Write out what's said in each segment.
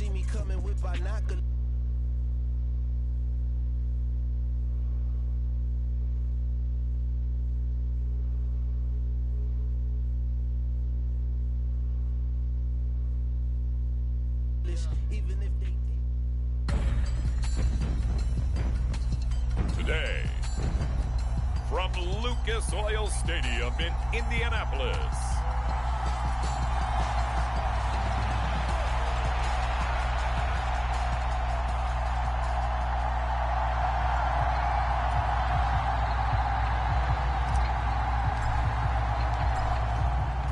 see me coming with binoculars. Even if they Today, from Lucas Oil Stadium in Indianapolis,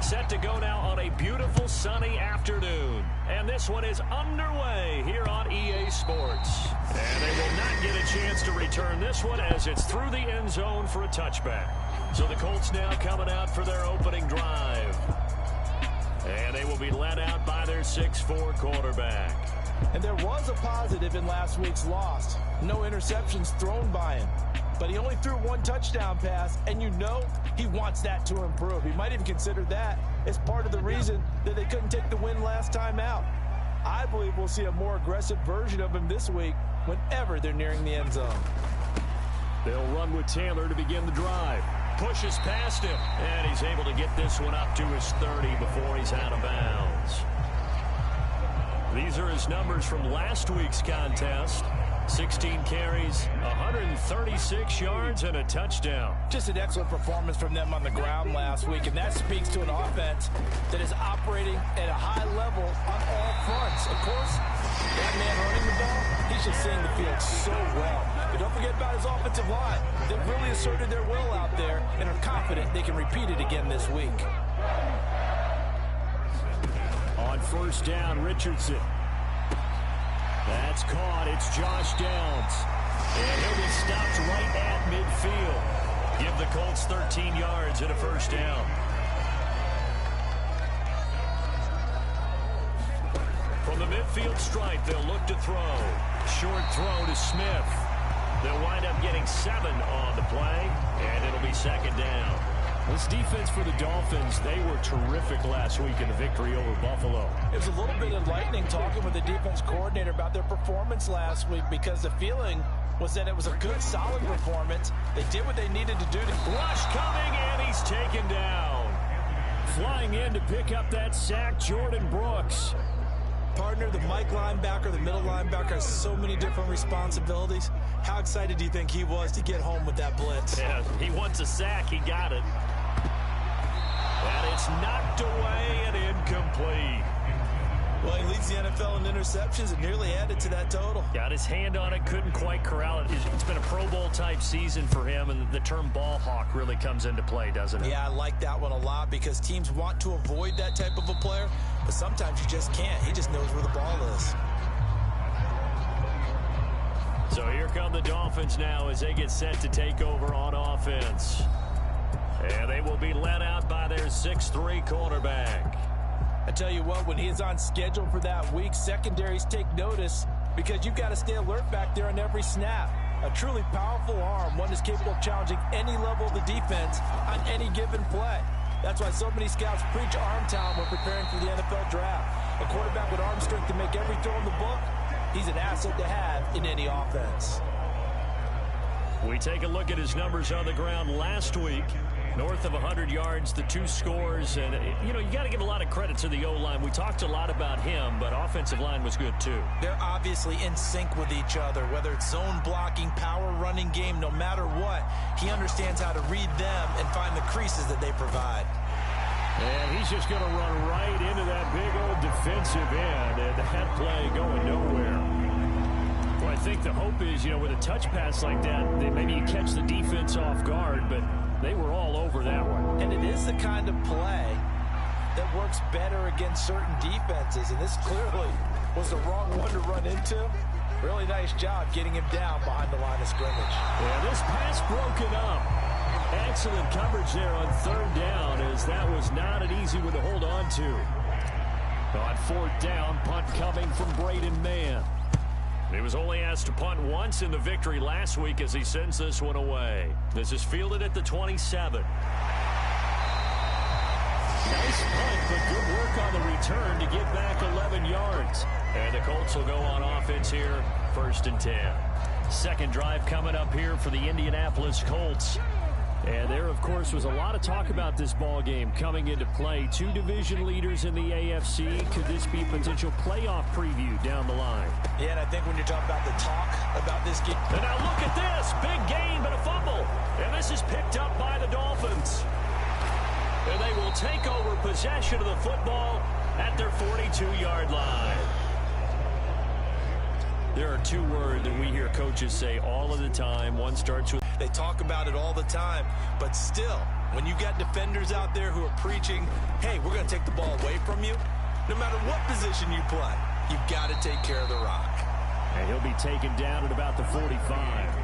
set to go now on a beautiful sunny afternoon. And this one is underway here on EA Sports. And they will not get a chance to return this one as it's through the end zone for a touchback. So the Colts now coming out for their opening drive. And they will be led out by their 6'4" quarterback. And there was a positive in last week's loss. No interceptions thrown by him. But he only threw one touchdown pass, and you know he wants that to improve. He might even consider that as part of the reason that they couldn't take the win last time out. I believe we'll see a more aggressive version of him this week whenever they're nearing the end zone. They'll run with Taylor to begin the drive. Pushes past him, and he's able to get this one up to his 30 before he's out of bounds. These are his numbers from last week's contest. 16 carries, 136 yards, and a touchdown. Just an excellent performance from them on the ground last week, and that speaks to an offense that is operating at a high level on all fronts. Of course, that man running the ball, he's just seeing the field so well. But don't forget about his offensive line. They've really asserted their will out there and are confident they can repeat it again this week. On first down, Richardson. That's caught. It's Josh Downs. And he'll be stopped right at midfield. Give the Colts 13 yards and a first down. From the midfield stripe, they'll look to throw. Short throw to Smith. They'll wind up getting 7 on the play, and it'll be second down. This defense for the Dolphins, they were terrific last week in the victory over Buffalo. It was a little bit enlightening talking with the defense coordinator about their performance last week because the feeling was that it was a good, solid performance. They did what they needed to do. Rush coming, and he's taken down. Flying in to pick up that sack, Jordan Brooks. Partner, the Mike linebacker, the middle linebacker has so many different responsibilities. How excited do you think he was to get home with that blitz? Yeah, he wants a sack. He got it. And it's knocked away and incomplete. Well, he leads the NFL in interceptions and nearly added to that total. Got his hand on it, couldn't quite corral it. It's been a Pro Bowl-type season for him, and the term ball hawk really comes into play, doesn't it? Yeah, I like that one a lot because teams want to avoid that type of a player, but sometimes you just can't. He just knows where the ball is. So here come the Dolphins now as they get set to take over on offense. And they will be led out by their 6'3" quarterback. I tell you what, when he is on schedule for that week, secondaries take notice because you've got to stay alert back there on every snap. A truly powerful arm, one is capable of challenging any level of the defense on any given play. That's why so many scouts preach arm talent when preparing for the NFL draft. A quarterback with arm strength to make every throw in the book, he's an asset to have in any offense. We take a look at his numbers on the ground last week. North of 100 yards, the 2 scores. And, you know, you got to give a lot of credit to the O-line. We talked a lot about him, but offensive line was good, too. They're obviously in sync with each other, whether it's zone blocking, power running game, no matter what. He understands how to read them and find the creases that they provide. And he's just going to run right into that big old defensive end, and that play going nowhere. Well, I think the hope is, you know, with a touch pass like that, maybe you catch the defense off guard, but they were all over that one. And it is the kind of play that works better against certain defenses, and this clearly was the wrong one to run into. Really nice job getting him down behind the line of scrimmage. Yeah, this pass broken up. Excellent coverage there on third down, as that was not an easy one to hold on to. On fourth down, punt coming from Braden Mann. He was only asked to punt once in the victory last week as he sends this one away. This is fielded at the 27. Nice punt, but good work on the return to get back 11 yards. And the Colts will go on offense here, 1st and 10. Second drive coming up here for the Indianapolis Colts. And there, of course, was a lot of talk about this ball game coming into play. 2 division leaders in the AFC. Could this be a potential playoff preview down the line? Yeah, and I think when you're talking about the talk about this game. And now look at this. Big gain, but a fumble. And this is picked up by the Dolphins. And they will take over possession of the football at their 42-yard line. There are 2 words that we hear coaches say all of the time. One starts with... They talk about it all the time, but still, when you got defenders out there who are preaching, hey, we're going to take the ball away from you, no matter what position you play, you've got to take care of the rock. And he'll be taken down at about the 45.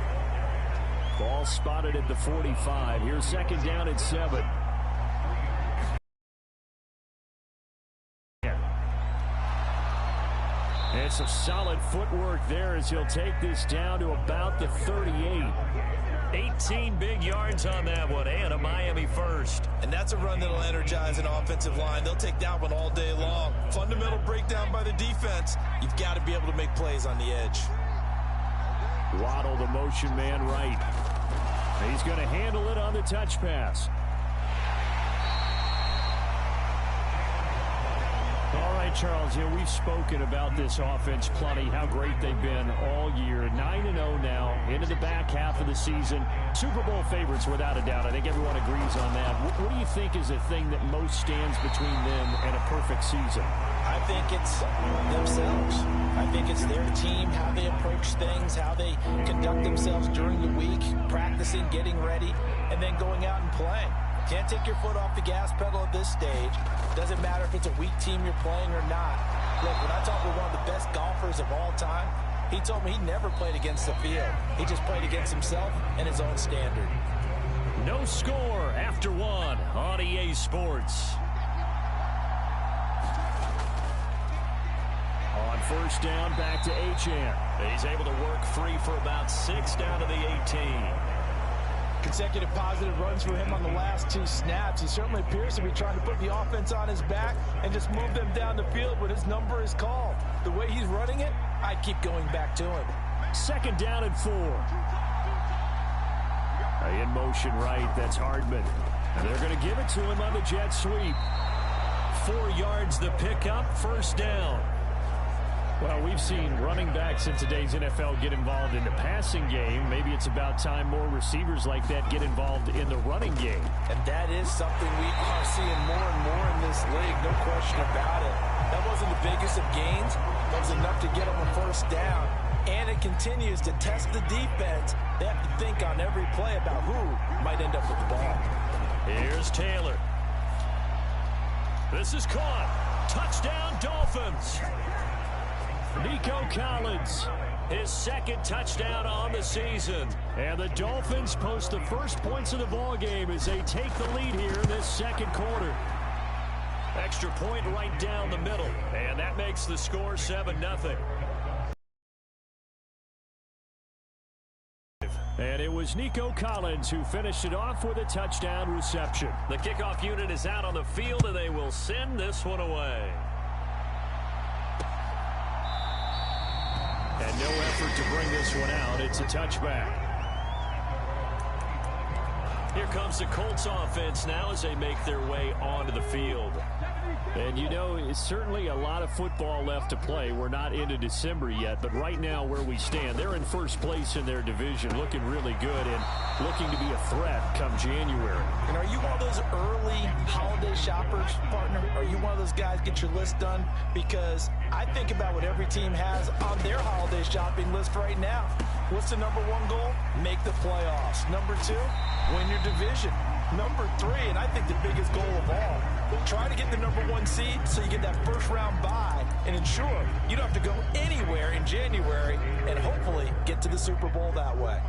Ball spotted at the 45. Here's 2nd down at 7. And some solid footwork there as he'll take this down to about the 38. 18 big yards on that one, and a Miami first. And that's a run that'll energize an offensive line. They'll take that one all day long. Fundamental breakdown by the defense. You've got to be able to make plays on the edge. Waddle, the motion man right. He's going to handle it on the touch pass. All right, Charles, we've spoken about this offense plenty, how great they've been all year. 9-0 now, into the back half of the season. Super Bowl favorites, without a doubt. I think everyone agrees on that. What do you think is the thing that most stands between them and a perfect season? I think it's themselves. I think it's their team, how they approach things, how they conduct themselves during the week, practicing, getting ready, and then going out and playing. Can't take your foot off the gas pedal at this stage. Doesn't matter if it's a weak team you're playing or not. Look, when I talk with one of the best golfers of all time, he told me he never played against the field. He just played against himself and his own standard. No score after 1 on EA Sports. On 1st down, back to Achane. He's able to work free for about 6 down to the 18. Consecutive positive runs for him on the last 2 snaps. He certainly appears to be trying to put the offense on his back and just move them down the field when his number is called. The way he's running it, I'd keep going back to him. 2nd down and 4. In motion right, that's Hardman. And they're going to give it to him on the jet sweep. 4 yards the pickup, 1st down. Well, we've seen running backs in today's NFL get involved in the passing game. Maybe it's about time more receivers like that get involved in the running game. And that is something we are seeing more and more in this league, no question about it. That wasn't the biggest of gains. That was enough to get them a 1st down. And it continues to test the defense. They have to think on every play about who might end up with the ball. Here's Taylor. This is caught. Touchdown, Dolphins. Nico Collins, his 2nd touchdown on the season. And the Dolphins post the first points of the ball game as they take the lead here in this 2nd quarter. Extra point right down the middle. And that makes the score 7-0. And it was Nico Collins who finished it off with a touchdown reception. The kickoff unit is out on the field, and they will send this one away. And no effort to bring this one out. It's a touchback. Here comes the Colts offense now as they make their way onto the field. And, you know, it's certainly a lot of football left to play. We're not into December yet, but right now where we stand, they're in 1st place in their division, looking really good and looking to be a threat come January. And are you one of those early holiday shoppers, partner? Are you one of those guys get your list done? Because I think about what every team has on their holiday shopping list right now. What's the number 1 goal? Make the playoffs. Number 2, win your division. Number 3, and I think the biggest goal of all, try to get the number 1 seed so you get that 1st round bye and ensure you don't have to go anywhere in January and hopefully get to the Super Bowl that way.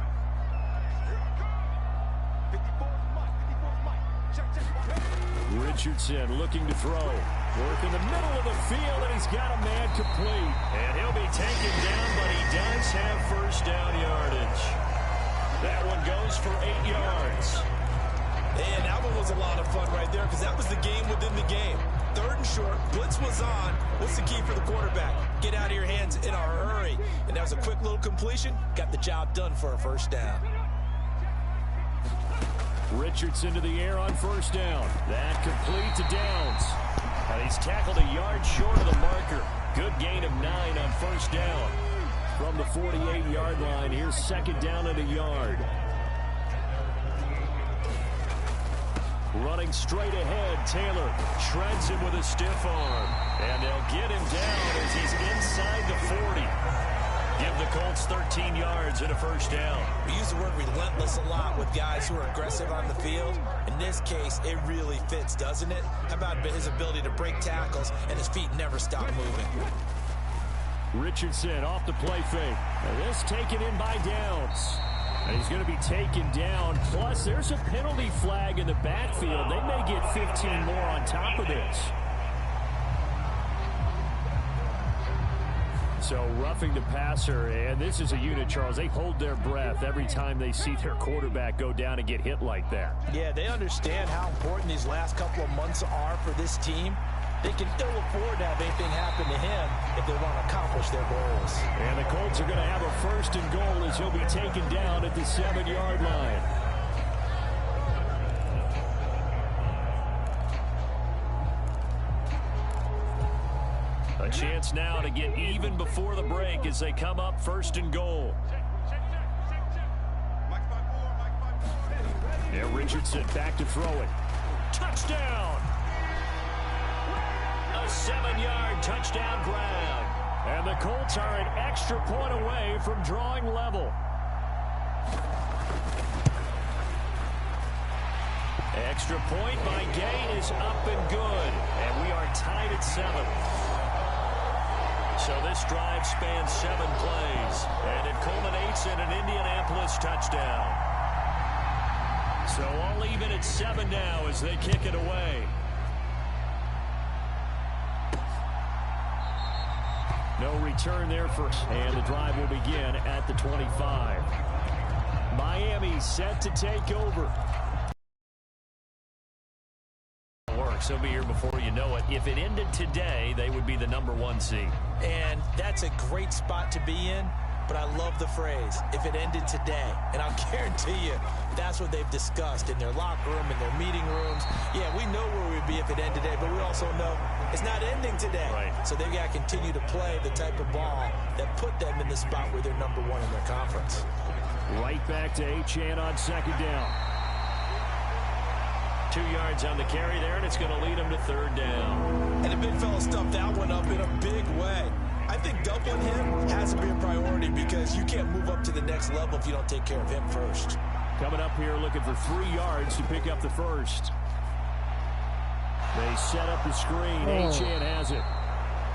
Richardson looking to throw. Work in the middle of the field, and he's got a man complete. And he'll be taken down, but he does have 1st down yardage. That one goes for 8 yards. And that one was a lot of fun right there because that was the game within the game. 3rd and short. Blitz was on. What's the key for the quarterback? Get out of your hands in a hurry. And that was a quick little completion. Got the job done for a 1st down. Richardson to the air on 1st down. That complete to Downs. And he's tackled a yard short of the marker. Good gain of 9 on 1st down. From the 48-yard line, here's 2nd down and a yard. Running straight ahead, Taylor shreds him with a stiff arm. And they'll get him down as he's inside the 40. Give the Colts 13 yards and a 1st down. We use the word relentless a lot with guys who are aggressive on the field. In this case, it really fits, doesn't it? How about his ability to break tackles and his feet never stop moving? Richardson off the play fake. And this taken in by Downs. And he's going to be taken down. Plus, there's a penalty flag in the backfield. They may get 15 more on top of this. So roughing the passer, and this is a unit, Charles. They hold their breath every time they see their quarterback go down and get hit like that. Yeah, they understand how important these last couple of months are for this team. They can ill afford to have anything happen to him if they want to accomplish their goals. And the Colts are going to have a 1st and goal as he'll be taken down at the 7-yard line. A chance now to get even before the break as they come up 1st and goal. Yeah, Richardson back to throw it. Touchdown! A 7-yard touchdown grab. And the Colts are an extra point away from drawing level. Extra point by Gay is up and good. And we are tied at 7. So this drive spans 7 plays, and it culminates in an Indianapolis touchdown. So all even at 7 now as they kick it away. No return there for, and the drive will begin at the 25. Miami set to take over. He'll be here before you know it. If it ended today, they would be the #1 seed. And that's a great spot to be in, but I love the phrase, if it ended today. And I'll guarantee you, that's what they've discussed in their locker room, in their meeting rooms. Yeah, we know where we'd be if it ended today, but we also know it's not ending today. Right. So they've got to continue to play the type of ball that put them in the spot where they're #1 in their conference. Right back to Achane on 2nd down. 2 yards on the carry there, and it's going to lead him to 3rd down. And the big fella stuffed that one up in a big way. I think doubling him has to be a priority because you can't move up to the next level if you don't take care of him first. Coming up here looking for 3 yards to pick up the 1st. They set up the screen. Achane has it.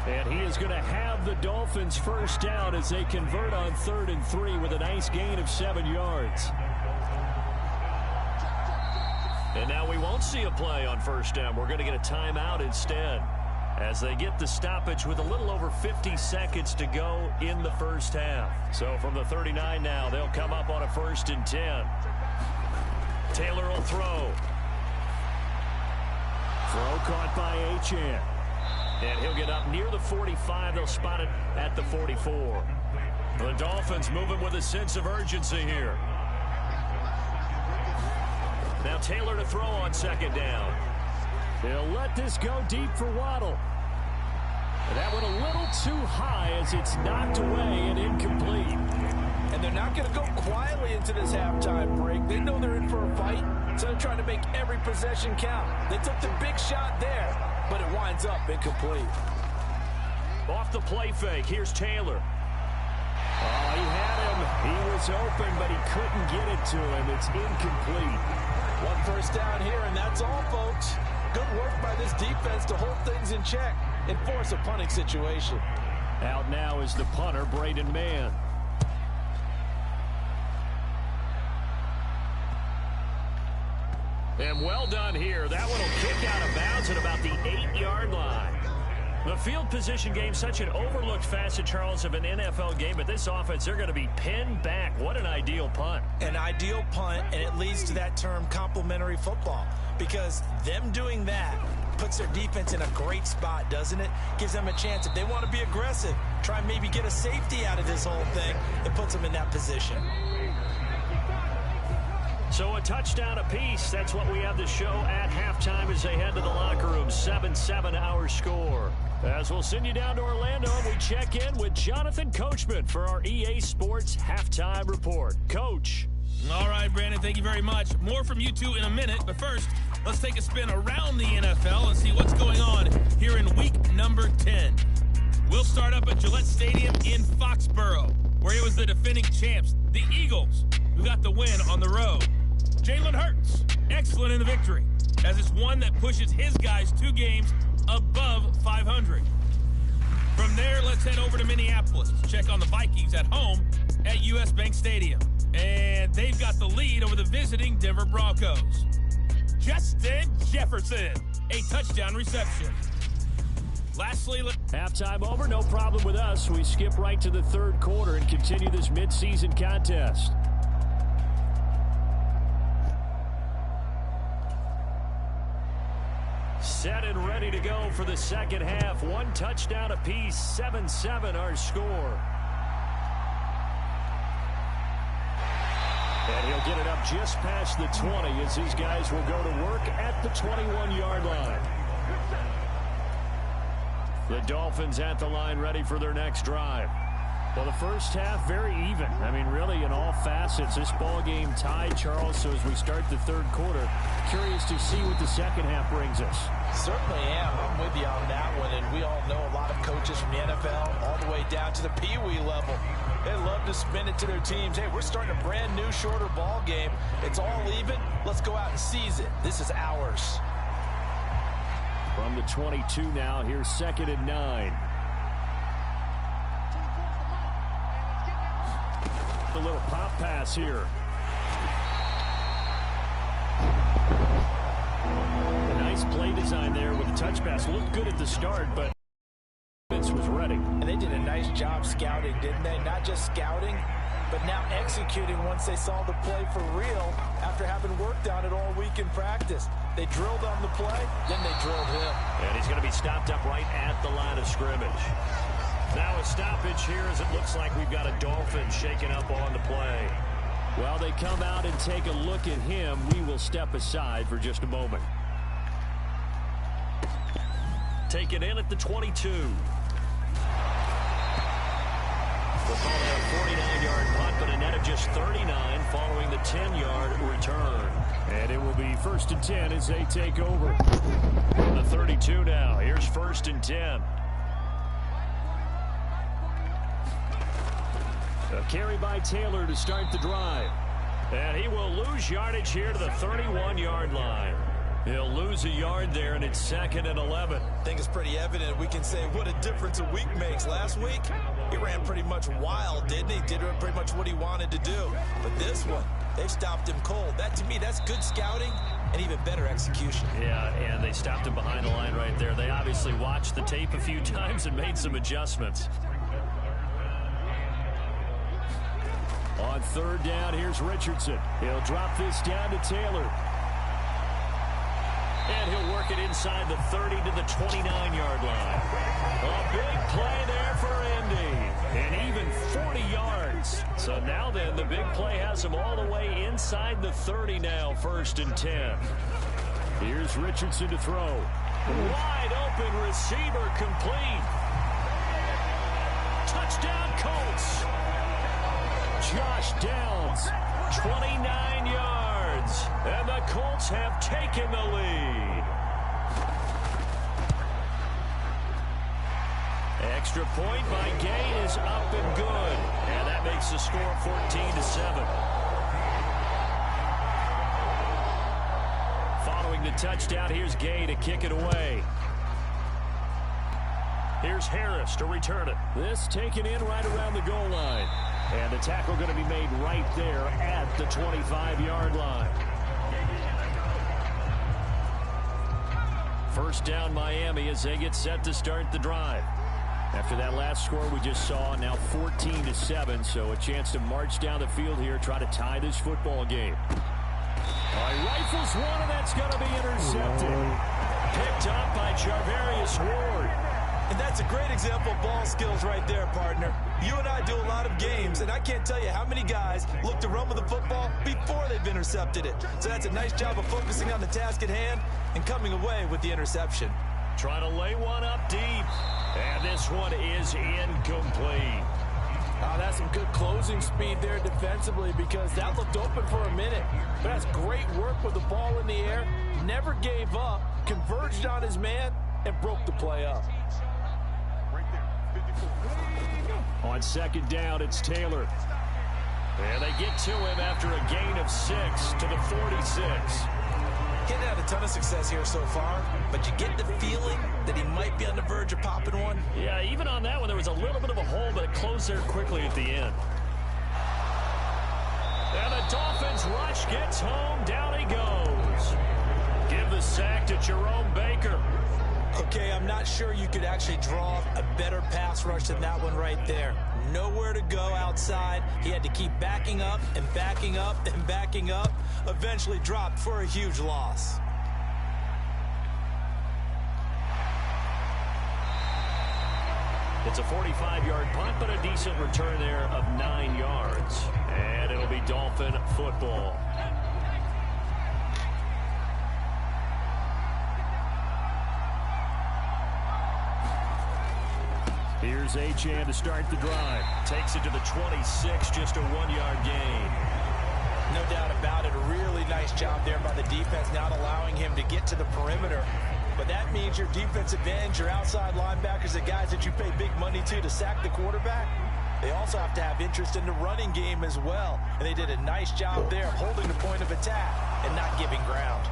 And he is going to have the Dolphins 1st down as they convert on 3rd and 3 with a nice gain of 7 yards. And now we won't see a play on 1st down. We're going to get a timeout instead as they get the stoppage with a little over 50 seconds to go in the 1st half. So from the 39 now, they'll come up on a 1st and 10. Taylor will throw. Throw caught by Achane. And he'll get up near the 45. They'll spot it at the 44. The Dolphins moving with a sense of urgency here. Now Taylor to throw on 2nd down. They'll let this go deep for Waddle. And that went a little too high as it's knocked away and incomplete. And they're not going to go quietly into this halftime break. They know they're in for a fight, so they're trying to make every possession count. They took the big shot there, but it winds up incomplete. Off the play fake, here's Taylor. Oh, he had him. He was open, but he couldn't get it to him. It's incomplete. 1 1st down here, and that's all, folks. Good work by this defense to hold things in check and force a punting situation. Out now is the punter, Braden Mann. And well done here. That one will kick out of bounds at about the 8-yard line. The field position game, such an overlooked facet, Charles, of an NFL game. But this offense, they're going to be pinned back. What an ideal punt. An ideal punt, and it leads to that term complementary football. Because them doing that puts their defense in a great spot, doesn't it? Gives them a chance. If they want to be aggressive, try and maybe get a safety out of this whole thing, it puts them in that position. So a touchdown apiece. That's what we have to show at halftime as they head to the locker room. 7-7 our score. As we'll send you down to Orlando, we check in with Jonathan Coachman for our EA Sports Halftime Report. Coach. All right, Brandon, thank you very much. More from you two in a minute, but first, let's take a spin around the NFL and see what's going on here in week number 10. We'll start up at Gillette Stadium in Foxborough, where it was the defending champs, the Eagles, who got the win on the road. Jalen Hurts, excellent in the victory, as it's one that pushes his guys 2 games above 500. From there, let's head over to Minneapolis to check on the Vikings at home at US Bank Stadium. And they've got the lead over the visiting Denver Broncos. Justin Jefferson, a touchdown reception. Lastly, halftime over, no problem with us. We skip right to the third quarter and continue this midseason contest. Set and ready to go for the second half. 1 touchdown apiece, 7-7 our score. And he'll get it up just past the 20 as these guys will go to work at the 21-yard line. The Dolphins at the line ready for their next drive. Well, the first half, very even. I mean, really, in all facets, this ball game tied, Charles. So as we start the third quarter, curious to see what the second half brings us. Certainly am. I'm with you on that one. And we all know a lot of coaches from the NFL all the way down to the Pee-wee level. They love to spin it to their teams. Hey, we're starting a brand new, shorter ball game. It's all even. Let's go out and seize it. This is ours. From the 22 now, here's 2nd and 9. A little pop pass here. A nice play design there with a touch pass. Looked good at the start, but Vince was ready. And they did a nice job scouting, didn't they? Not just scouting, but now executing once they saw the play for real after having worked on it all week in practice. They drilled on the play, then they drilled him. And he's going to be stopped up right at the line of scrimmage. Now a stoppage here as it looks like we've got a Dolphin shaking up on the play. While they come out and take a look at him, we will step aside for just a moment. Take it in at the 22. We'll call it a 49-yard punt, but a net of just 39 following the 10-yard return. And it will be 1st and 10 as they take over. The 32 now. Here's 1st and 10. A carry by Taylor to start the drive. And he will lose yardage here to the 31-yard line. He'll lose a yard there, and it's 2nd and 11. I think it's pretty evident. We can say what a difference a week makes. Last week, he ran pretty much wild, didn't he? Did pretty much what he wanted to do. But this one, they've stopped him cold. That, to me, that's good scouting and even better execution. Yeah, and they stopped him behind the line right there. They obviously watched the tape a few times and made some adjustments. On 3rd down, here's Richardson. He'll drop this down to Taylor. And he'll work it inside the 30 to the 29-yard line. A big play there for Indy. And even 40 yards. So now then, the big play has him all the way inside the 30 now, 1st and 10. Here's Richardson to throw. Wide open receiver complete. Touchdown Colts. Josh Downs, 29 yards, and the Colts have taken the lead. Extra point by Gay is up and good, and that makes the score 14-7. Following the touchdown, here's Gay to kick it away. Here's Harris to return it. This taken in right around the goal line. And the tackle going to be made right there at the 25-yard line. First down Miami as they get set to start the drive. After that last score we just saw, now 14-7, so a chance to march down the field here, try to tie this football game. He rifles one, and that's going to be intercepted. Picked up by Charvarius Ward. And that's a great example of ball skills right there, partner. You and I do a lot of games, and I can't tell you how many guys look to run with the football before they've intercepted it. So that's a nice job of focusing on the task at hand and coming away with the interception. Trying to lay one up deep. And this one is incomplete. Oh, that's some good closing speed there defensively, because that looked open for a minute. But that's great work with the ball in the air. Never gave up, converged on his man, and broke the play up. On second down, it's Taylor. And they get to him after a gain of 6 to the 46. Getting had a ton of success here so far, but you get the feeling that he might be on the verge of popping one. Yeah, even on that one, there was a little bit of a hole, but it closed there quickly at the end. And the Dolphins rush gets home. Down he goes. Give the sack to Jerome Baker. Okay, I'm not sure you could actually draw a better pass rush than that one right there. Nowhere to go outside. He had to keep backing up and backing up and backing up. Eventually dropped for a huge loss. It's a 45-yard punt, but a decent return there of 9 yards. And it'll be Dolphin football. Here's Achane to start the drive. Takes it to the 26, just a 1-yard gain. No doubt about it. A really nice job there by the defense, not allowing him to get to the perimeter. But that means your defensive ends, your outside linebackers, the guys that you pay big money to sack the quarterback, they also have to have interest in the running game as well. And they did a nice job there of holding the point of attack and not giving ground.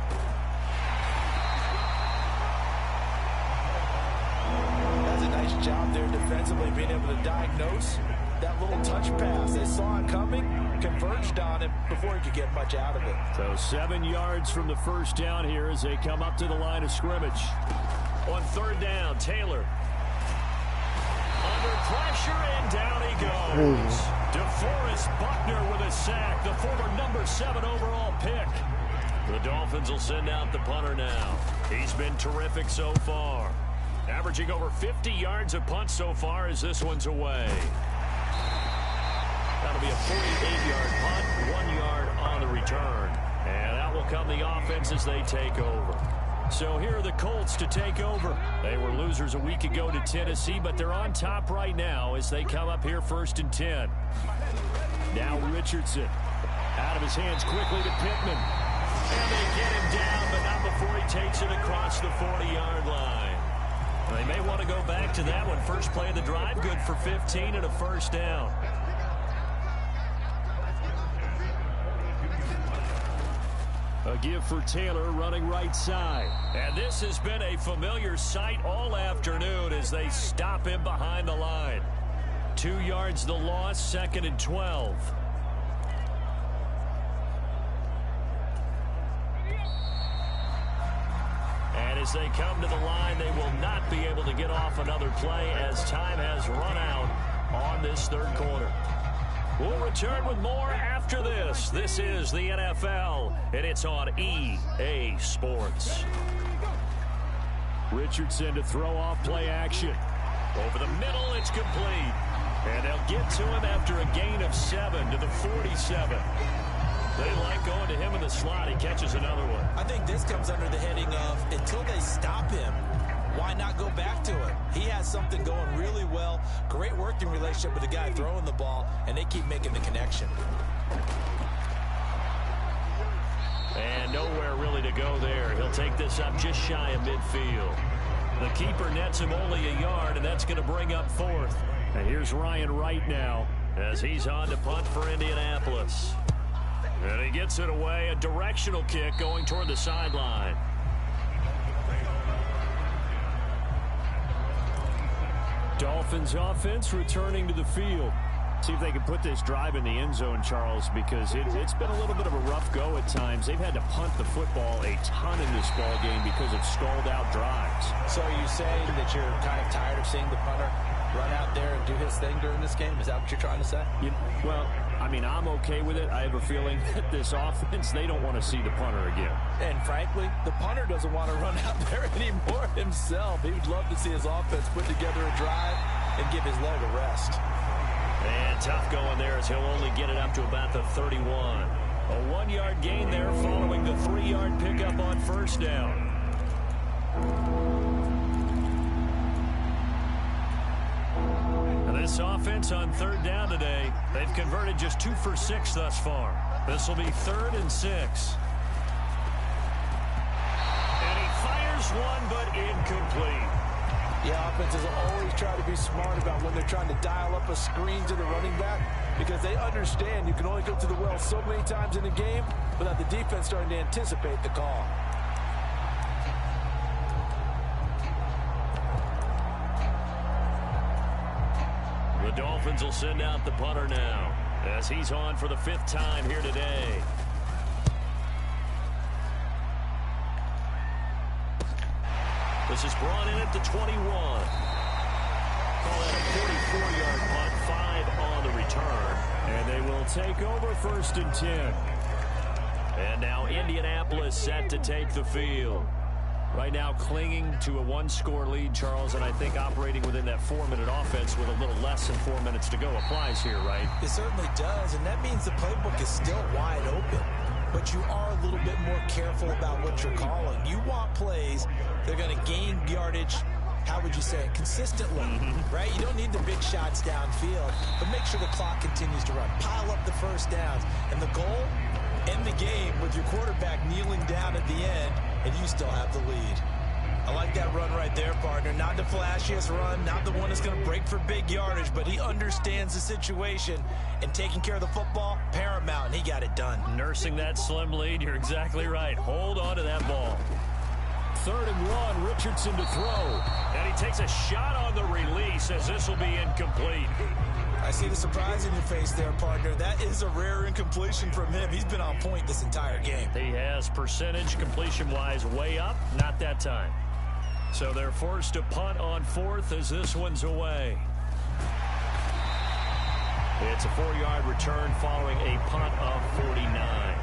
That's a nice job there defensively, being able to diagnose that little touch pass. They saw it coming, converged on it before he could get much out of it. So 7 yards from the first down here as they come up to the line of scrimmage. On third down, Taylor. Under pressure, and down he goes. DeForest Buckner with a sack, the former number 7 overall pick. The Dolphins will send out the punter now. He's been terrific so far. Averaging over 50 yards a punt so far as this one's away. That'll be a 48-yard punt, 1 yard on the return. And out will come the offense as they take over. So here are the Colts to take over. They were losers a week ago to Tennessee, but they're on top right now as they come up here 1st and 10. Now Richardson. Out of his hands quickly to Pittman. And they get him down, but not before he takes it across the 40-yard line. They may want to go back to that one. First play of the drive, good for 15 and a first down. A give for Taylor running right side. And this has been a familiar sight all afternoon as they stop him behind the line. 2 yards the loss, 2nd and 12. And as they come to the line, they will not be able to get off another play as time has run out on this third quarter. We'll return with more after this. This is the NFL, and it's on EA Sports. Richardson to throw off play action. Over the middle, it's complete. And they'll get to him after a gain of 7 to the 47. They like going to him in the slot. He catches another one. I think this comes under the heading of until they stop him, why not go back to it? He has something going really well. Great working relationship with the guy throwing the ball, and they keep making the connection. And nowhere really to go there. He'll take this up just shy of midfield. The keeper nets him only a yard, and that's going to bring up 4th. And here's Ryan Wright now as he's on to punt for Indianapolis. And he gets it away, a directional kick going toward the sideline. Dolphins offense returning to the field. See if they can put this drive in the end zone, Charles, because it's been a little bit of a rough go at times. They've had to punt the football a ton in this ball game because of stalled-out drives. So are you saying that you're kind of tired of seeing the punter run out there and do his thing during this game? Is that what you're trying to say? Well, I mean, I'm okay with it. I have a feeling that this offense, they don't want to see the punter again. And frankly, the punter doesn't want to run out there anymore himself. He would love to see his offense put together a drive and give his leg a rest. And tough going there as he'll only get it up to about the 31. A 1-yard gain there following the 3-yard pickup on first down. And this offense on third down today, they've converted just 2 for 6 thus far. This will be 3rd and 6. And he fires one, but incomplete. Yeah, offenses always try to be smart about when they're trying to dial up a screen to the running back because they understand you can only go to the well so many times in a game without the defense starting to anticipate the call. The Dolphins will send out the punter now as he's on for the 5th time here today. This is brought in at the 21. Call that a 44-yard punt, 5 on the return. And they will take over 1st and 10. And now Indianapolis set to take the field. Right now clinging to a 1-score lead, Charles, and I think operating within that 4-minute offense with a little less than 4 minutes to go applies here, right? It certainly does, and that means the playbook is still wide open. But you are a little bit more careful about what you're calling. You want plays that are going to gain yardage, how would you say it, consistently, right? You don't need the big shots downfield, but make sure the clock continues to run. Pile up the first downs. And the goal, end the game with your quarterback kneeling down at the end, and you still have the lead. I like that run right there, partner. Not the flashiest run, not the one that's going to break for big yardage, but he understands the situation, and taking care of the football, paramount, and he got it done. Nursing that slim lead, you're exactly right. Hold on to that ball. 3rd and 1, Richardson to throw. And he takes a shot on the release as this will be incomplete. I see the surprise in your face there, partner. That is a rare incompletion from him. He's been on point this entire game. He has percentage completion-wise way up, not that time. So they're forced to punt on 4th as this one's away. It's a 4-yard return following a punt of 49.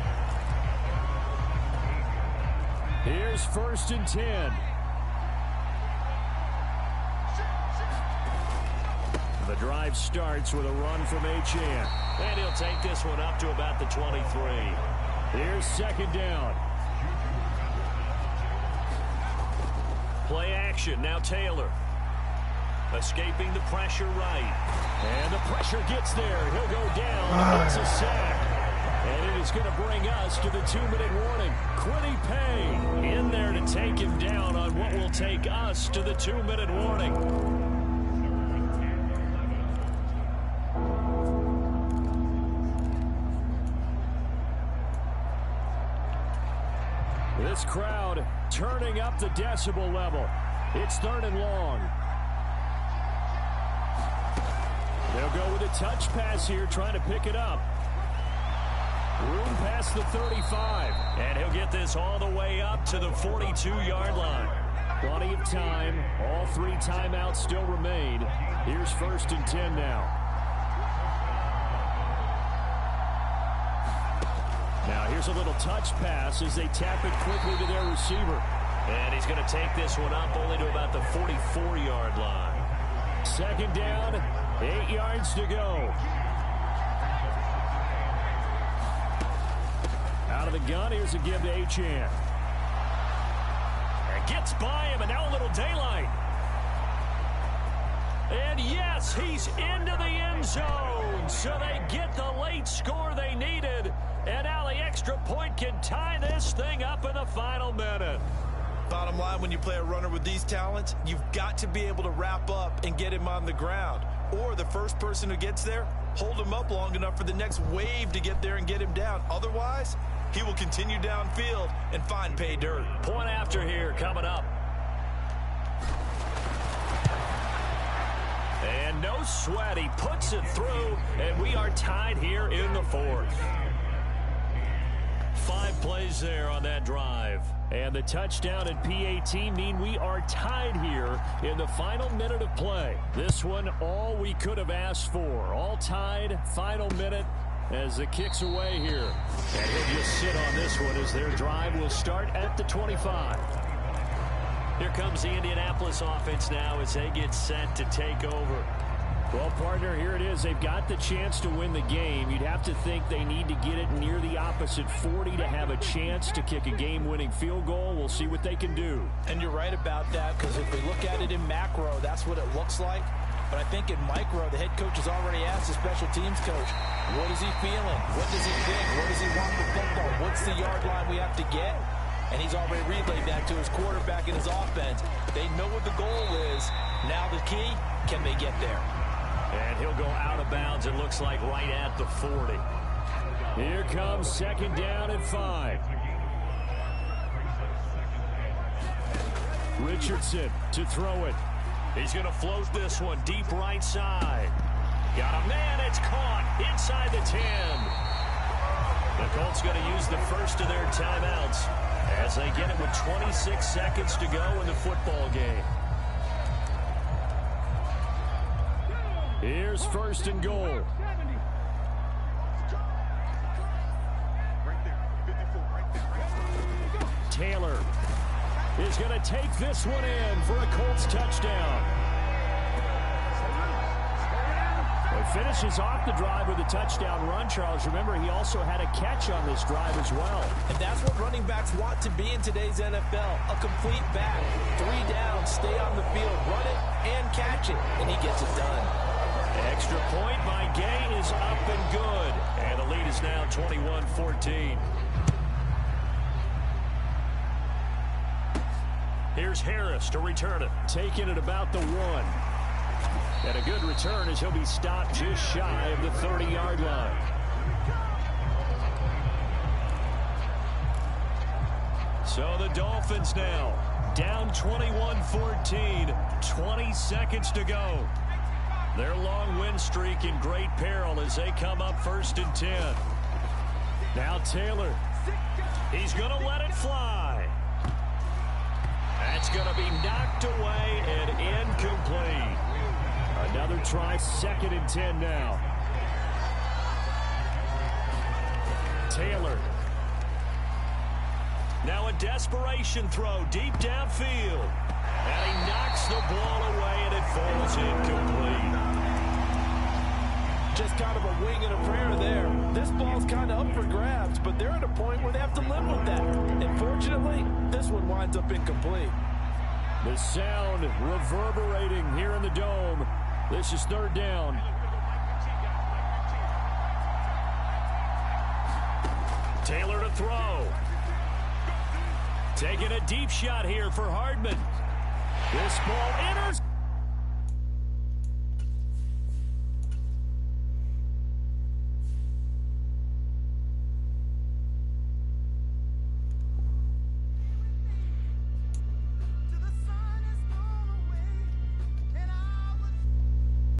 Here's 1st and 10. The drive starts with a run from Achane. And he'll take this one up to about the 23. Here's 2nd down. Play action. Now Taylor. Escaping the pressure right. And the pressure gets there. He'll go down. It's a sack. And it is going to bring us to the 2-minute warning. Quiddy Pay in there to take him down on what will take us to the 2-minute warning. This crowd turning up the decibel level. It's 3rd and long. They'll go with a touch pass here, trying to pick it up. Room past the 35. And he'll get this all the way up to the 42-yard line. Plenty of time. All 3 timeouts still remain. Here's 1st and 10 now. Now here's a little touch pass as they tap it quickly to their receiver. And he's going to take this one up only to about the 44-yard line. 2nd down, 8 yards to go. Out of the gun, here's a give to Achane. And gets by him, and now a little daylight. And yes, he's into the end zone. So they get the late score they needed. And now the extra point can tie this thing up in the final minute. Bottom line, when you play a runner with these talents, you've got to be able to wrap up and get him on the ground. Or the first person who gets there, hold him up long enough for the next wave to get there and get him down. Otherwise, he will continue downfield and find pay dirt. Point after here coming up. And no sweat. He puts it through, and we are tied here in the fourth. 5 plays there on that drive. And the touchdown and PAT mean we are tied here in the final minute of play. This one, all we could have asked for. All tied, final minute as the kick's away here. And he'll just sit on this one as their drive will start at the 25. Here comes the Indianapolis offense now as they get set to take over. Well, partner, here it is. They've got the chance to win the game. You'd have to think they need to get it near the opposite 40 to have a chance to kick a game-winning field goal. We'll see what they can do. And you're right about that, because if we look at it in macro, that's what it looks like. But I think in micro, the head coach has already asked the special teams coach, what is he feeling? What does he think? Where does he want the football? What's the yard line we have to get? And he's already relayed that to his quarterback and his offense. They know what the goal is. Now the key, can they get there? And he'll go out of bounds, it looks like, right at the 40. Here comes 2nd down and 5. Richardson to throw it. He's going to float this one deep right side. Got a man, it's caught inside the 10. The Colts going to use the first of their timeouts as they get it with 26 seconds to go in the football game. Here's 1st and goal. Taylor is going to take this one in for a Colts touchdown. He finishes off the drive with a touchdown run, Charles. Remember, he also had a catch on this drive as well. And that's what running backs want to be in today's NFL. A complete back. 3 down, stay on the field, run it, and catch it. And he gets it done. Extra point by Gay is up and good. And the lead is now 21-14. Here's Harris to return it. Taking it about the 1. And a good return as he'll be stopped just shy of the 30-yard line. So the Dolphins now down 21-14. 20 seconds to go. Their long win streak in great peril as they come up 1st and 10. Now Taylor. He's going to let it fly. That's going to be knocked away and incomplete. Another try, 2nd and 10 now. Taylor. Now a desperation throw deep downfield. And he knocks the ball away and it falls incomplete. Just kind of a wing and a prayer there. This ball's kind of up for grabs, but they're at a point where they have to live with that. Unfortunately, this one winds up incomplete. The sound reverberating here in the dome. This is 3rd down. Taylor to throw. Taking a deep shot here for Hardman. This ball enters.